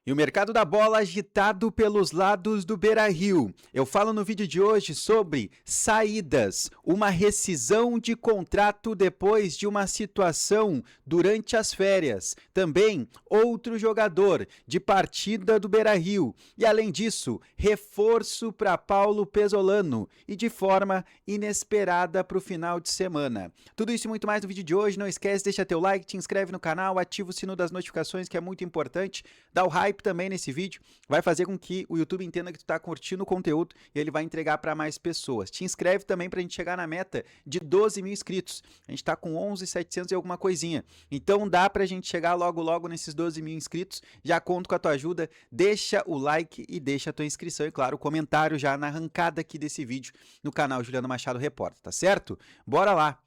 E o mercado da bola agitado pelos lados do Beira-Rio. Eu falo no vídeo de hoje sobre saídas, uma rescisão de contrato depois de uma situação durante as férias. Também outro jogador de partida do Beira-Rio. E além disso, reforço para Paulo Pesolano e de forma inesperada para o final de semana. Tudo isso e muito mais no vídeo de hoje. Não esquece, deixa teu like, te inscreve no canal, ativa o sino das notificações que é muito importante. Dá o hype também nesse vídeo, vai fazer com que o YouTube entenda que tu tá curtindo o conteúdo e ele vai entregar para mais pessoas. Te inscreve também pra gente chegar na meta de 12 mil inscritos. A gente tá com 11.700 e alguma coisinha. Então dá pra gente chegar logo nesses 12 mil inscritos. Já conto com a tua ajuda. Deixa o like e deixa a tua inscrição e, claro, o comentário já na arrancada aqui desse vídeo no canal Juliano Machado Repórter, tá certo? Bora lá!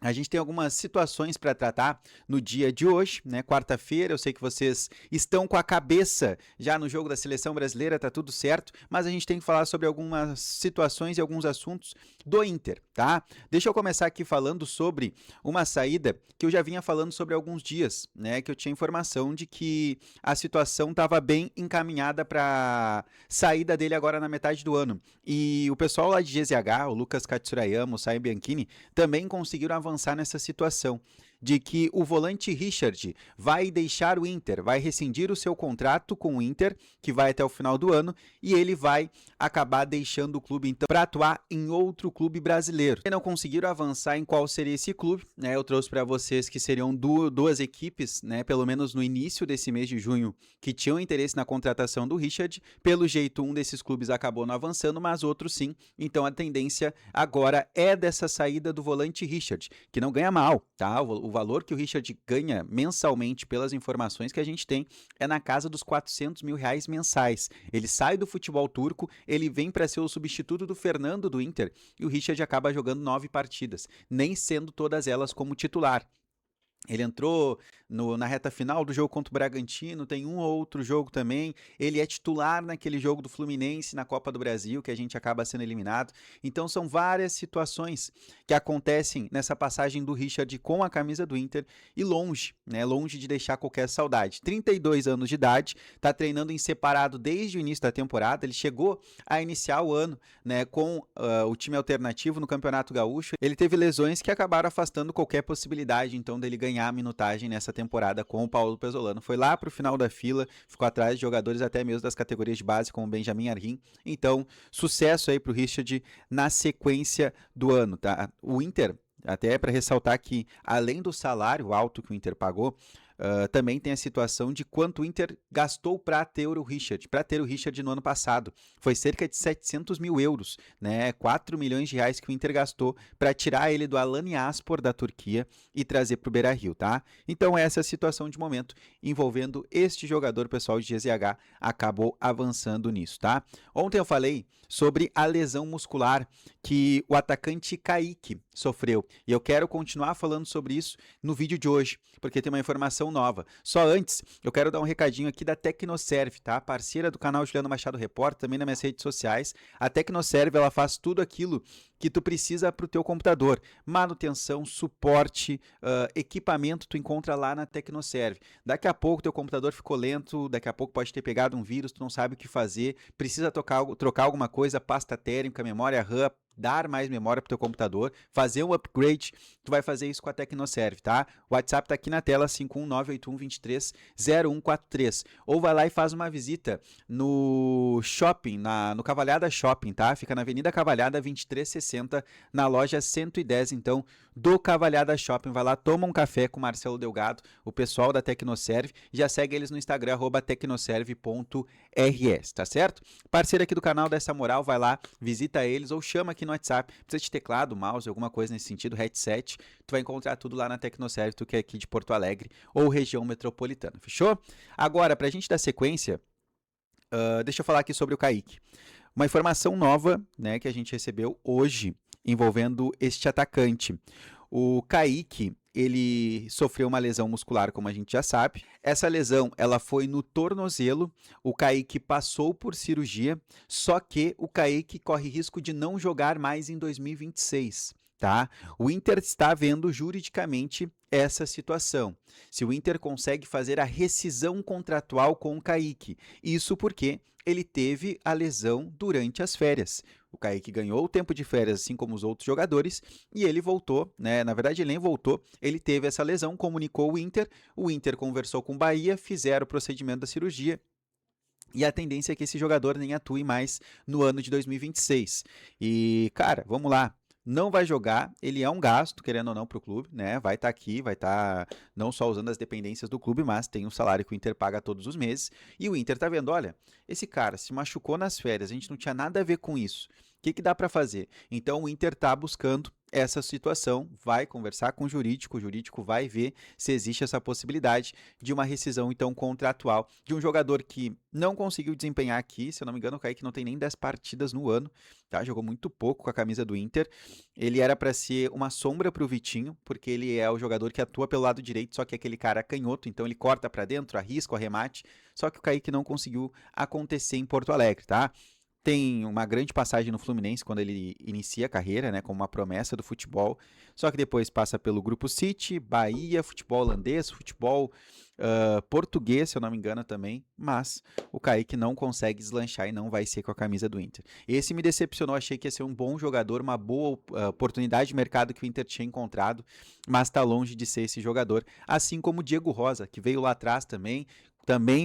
A gente tem algumas situações para tratar no dia de hoje, né? Quarta-feira, eu sei que vocês estão com a cabeça já no jogo da seleção brasileira, tá tudo certo, mas a gente tem que falar sobre algumas situações e alguns assuntos do Inter, tá? Deixa eu começar aqui falando sobre uma saída que eu já vinha falando sobre há alguns dias, né? Que eu tinha informação de que a situação estava bem encaminhada para saída dele agora na metade do ano. E o pessoal lá de GZH, o Lucas Katsurayama, o Sai Bianchini, também conseguiram avançar nessa situação de que o volante Richard vai deixar o Inter, vai rescindir o seu contrato com o Inter, que vai até o final do ano, e ele vai acabar deixando o clube então para atuar em outro clube brasileiro. E não conseguiram avançar em qual seria esse clube, né? Eu trouxe para vocês que seriam duas equipes, né, pelo menos no início desse mês de junho, que tinham interesse na contratação do Richard. Pelo jeito, um desses clubes acabou não avançando, mas outros sim. Então a tendência agora é dessa saída do volante Richard, que não ganha mal, tá? O valor que o Richard ganha mensalmente, pelas informações que a gente tem, é na casa dos 400 mil reais mensais. Ele sai do futebol turco, ele vem para ser o substituto do Fernando do Inter, e o Richard acaba jogando 9 partidas, nem sendo todas elas como titular. Ele entrou na reta final do jogo contra o Bragantino, tem um ou outro jogo também. Ele é titular naquele jogo do Fluminense na Copa do Brasil, que a gente acaba sendo eliminado. Então são várias situações que acontecem nessa passagem do Richard com a camisa do Inter e longe, né? Longe de deixar qualquer saudade. 32 anos de idade, tá treinando em separado desde o início da temporada. Ele chegou a iniciar o ano, né, com o time alternativo no Campeonato Gaúcho. Ele teve lesões que acabaram afastando qualquer possibilidade, então, dele ganhar a minutagem nessa temporada com o Paulo Pesolano. Foi lá pro final da fila, ficou atrás de jogadores até mesmo das categorias de base, como o Benjamin Arrim. Então, sucesso aí pro Richard na sequência do ano, tá? O Inter, até para ressaltar que, além do salário alto que o Inter pagou, também tem a situação de quanto o Inter gastou para ter o Richard no ano passado. Foi cerca de 700 mil euros, né? 4 milhões de reais que o Inter gastou para tirar ele do Alanyaspor da Turquia e trazer para o Beira-Rio, tá? Então essa é a situação de momento envolvendo este jogador. Pessoal de GZH acabou avançando nisso, tá? Ontem eu falei sobre a lesão muscular que o atacante Kaique sofreu, e eu quero continuar falando sobre isso no vídeo de hoje, porque tem uma informação nova. Só antes, eu quero dar um recadinho aqui da Tecnoserve, tá? Parceira do canal Juliano Machado Repórter, também nas minhas redes sociais. A Tecnoserve, ela faz tudo aquilo que tu precisa para o teu computador. Manutenção, suporte, equipamento, tu encontra lá na Tecnoserve. Daqui a pouco teu computador ficou lento, daqui a pouco pode ter pegado um vírus, tu não sabe o que fazer, precisa trocar alguma coisa, pasta térmica, memória RAM, dar mais memória para o teu computador, fazer um upgrade, tu vai fazer isso com a Tecnoserve, tá? O WhatsApp tá aqui na tela, 51981230143. Ou vai lá e faz uma visita no shopping, no Cavalhada Shopping, tá? Fica na Avenida Cavalhada 2360, na loja 110, então, do Cavalhada Shopping. Vai lá, toma um café com o Marcelo Delgado, o pessoal da Tecnoserve, já segue eles no Instagram, @tecnoserve.rs, tá certo? Parceiro aqui do canal, dessa moral, vai lá, visita eles ou chama aqui no WhatsApp, precisa de teclado, mouse, alguma coisa nesse sentido, headset, tu vai encontrar tudo lá na Tecnoserve, tu que é aqui de Porto Alegre ou região metropolitana, fechou? Agora, pra gente dar sequência, deixa eu falar aqui sobre o Kaique. Uma informação nova, né, que a gente recebeu hoje, envolvendo este atacante. O Kaique, ele sofreu uma lesão muscular, como a gente já sabe. Essa lesão, ela foi no tornozelo. O Kaique passou por cirurgia, só que o Kaique corre risco de não jogar mais em 2026. tá? O Inter está vendo juridicamente essa situação. Se o Inter consegue fazer a rescisão contratual com o Kaique. Isso porque ele teve a lesão durante as férias. O Kaique ganhou o tempo de férias, assim como os outros jogadores, e ele voltou, né? Na verdade, ele nem voltou, ele teve essa lesão, comunicou o Inter conversou com o Bahia, fizeram o procedimento da cirurgia, e a tendência é que esse jogador nem atue mais no ano de 2026. E, cara, vamos lá. Não vai jogar, ele é um gasto, querendo ou não, para o clube, né? Vai estar aqui, vai estar não só usando as dependências do clube, mas tem um salário que o Inter paga todos os meses. E o Inter tá vendo, olha, esse cara se machucou nas férias, a gente não tinha nada a ver com isso. O que dá para fazer? Então o Inter tá buscando essa situação, vai conversar com o jurídico vai ver se existe essa possibilidade de uma rescisão então contratual de um jogador que não conseguiu desempenhar aqui, se eu não me engano, o Kaique não tem nem 10 partidas no ano, tá? Jogou muito pouco com a camisa do Inter. Ele era para ser uma sombra para o Vitinho, porque ele é o jogador que atua pelo lado direito, só que aquele cara é canhoto, então ele corta para dentro, arrisca o arremate, só que o Kaique não conseguiu acontecer em Porto Alegre, tá? Tem uma grande passagem no Fluminense quando ele inicia a carreira, né, como uma promessa do futebol, só que depois passa pelo Grupo City, Bahia, futebol holandês, futebol português, se eu não me engano também, mas o Kaique não consegue deslanchar e não vai ser com a camisa do Inter. Esse me decepcionou, achei que ia ser um bom jogador, uma boa oportunidade de mercado que o Inter tinha encontrado, mas está longe de ser esse jogador, assim como o Diego Rosa, que veio lá atrás também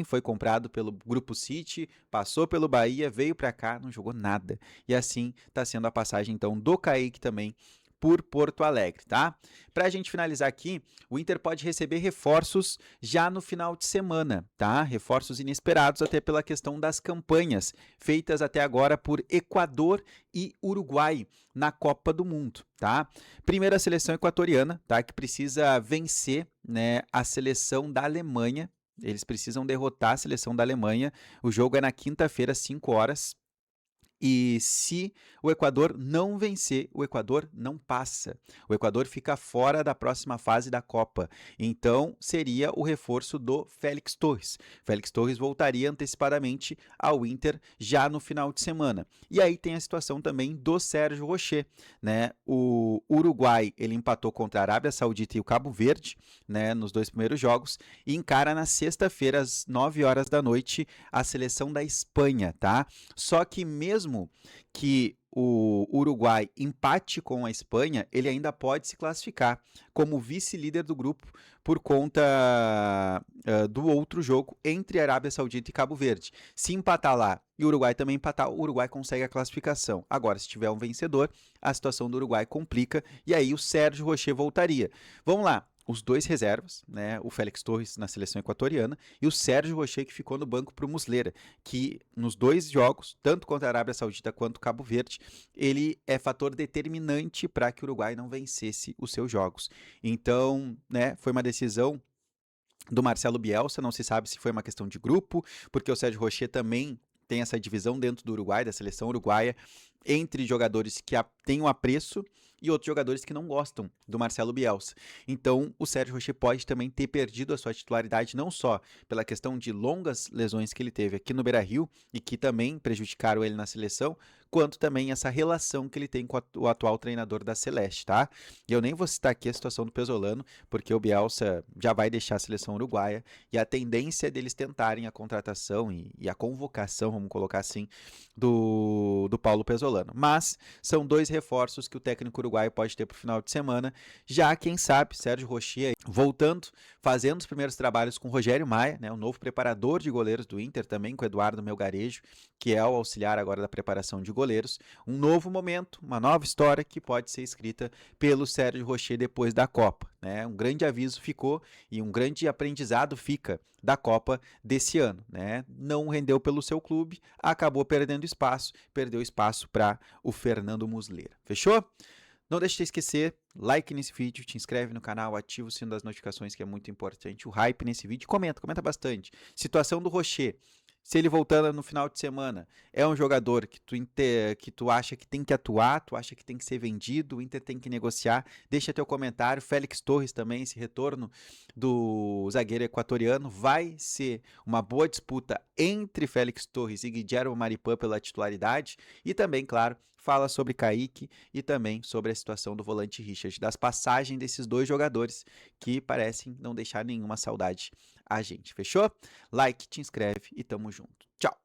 foi comprado pelo Grupo City, passou pelo Bahia, veio para cá, não jogou nada. E assim está sendo a passagem então do Kaique também por Porto Alegre, tá? Para a gente finalizar aqui, o Inter pode receber reforços já no final de semana, tá? Reforços inesperados até pela questão das campanhas feitas até agora por Equador e Uruguai na Copa do Mundo, tá? Primeiro a seleção equatoriana, tá? Que precisa vencer, né, a seleção da Alemanha. Eles precisam derrotar a seleção da Alemanha. O jogo é na quinta-feira, às 5 horas. E se o Equador não vencer, o Equador não passa. O Equador fica fora da próxima fase da Copa. Então, seria o reforço do Félix Torres. Félix Torres voltaria antecipadamente ao Inter já no final de semana. E aí tem a situação também do Sérgio Rocher, né? O Uruguai, ele empatou contra a Arábia Saudita e o Cabo Verde, né, nos 2 primeiros jogos, e encara na sexta-feira às 9 horas da noite a seleção da Espanha, tá? Só que mesmo que o Uruguai empate com a Espanha, ele ainda pode se classificar como vice-líder do grupo por conta do outro jogo entre Arábia Saudita e Cabo Verde. Se empatar lá e o Uruguai também empatar, o Uruguai consegue a classificação. Agora, se tiver um vencedor, a situação do Uruguai complica e aí o Sérgio Rocher voltaria. Vamos lá. Os dois reservas, né? O Félix Torres na seleção equatoriana e o Sérgio Rocher que ficou no banco para o Muslera, que nos 2 jogos, tanto contra a Arábia Saudita quanto Cabo Verde, ele é fator determinante para que o Uruguai não vencesse os seus jogos. Então, né, foi uma decisão do Marcelo Bielsa, não se sabe se foi uma questão de grupo, porque o Sérgio Rocher também tem essa divisão dentro do Uruguai, da seleção uruguaia, entre jogadores que têm um apreço e outros jogadores que não gostam do Marcelo Bielsa. Então, o Sérgio Rocher pode também ter perdido a sua titularidade, não só pela questão de longas lesões que ele teve aqui no Beira-Rio e que também prejudicaram ele na seleção, quanto também essa relação que ele tem com o atual treinador da Celeste, tá? E eu nem vou citar aqui a situação do Pesolano, porque o Bielsa já vai deixar a seleção uruguaia e a tendência deles tentarem a contratação e a convocação, vamos colocar assim, do Paulo Pesolano. Mas são 2 reforços que o técnico uruguaio pode ter para o final de semana, já quem sabe, Sérgio Rocher voltando, fazendo os primeiros trabalhos com Rogério Maia, né, o novo preparador de goleiros do Inter, também com Eduardo Melgarejo, que é o auxiliar agora da preparação de goleiros. Um novo momento, uma nova história que pode ser escrita pelo Sérgio Rocher depois da Copa, né? Um grande aviso ficou e um grande aprendizado fica da Copa desse ano, né? Não rendeu pelo seu clube, acabou perdendo espaço, perdeu espaço para o Fernando Muslera. Fechou? Não deixe de esquecer, like nesse vídeo, te inscreve no canal, ativa o sino das notificações que é muito importante, o hype nesse vídeo, comenta bastante. Situação do Rocher. Se ele voltando no final de semana, é um jogador que tu acha que tem que atuar, tu acha que tem que ser vendido, o Inter tem que negociar, deixa teu comentário. Félix Torres também, esse retorno do zagueiro equatoriano, vai ser uma boa disputa entre Félix Torres e Guilherme Maripã pela titularidade, e também, claro, fala sobre Kaique e também sobre a situação do volante Richard, das passagens desses dois jogadores que parecem não deixar nenhuma saudade a gente. Fechou? Like, te inscreve e tamo junto. Tchau!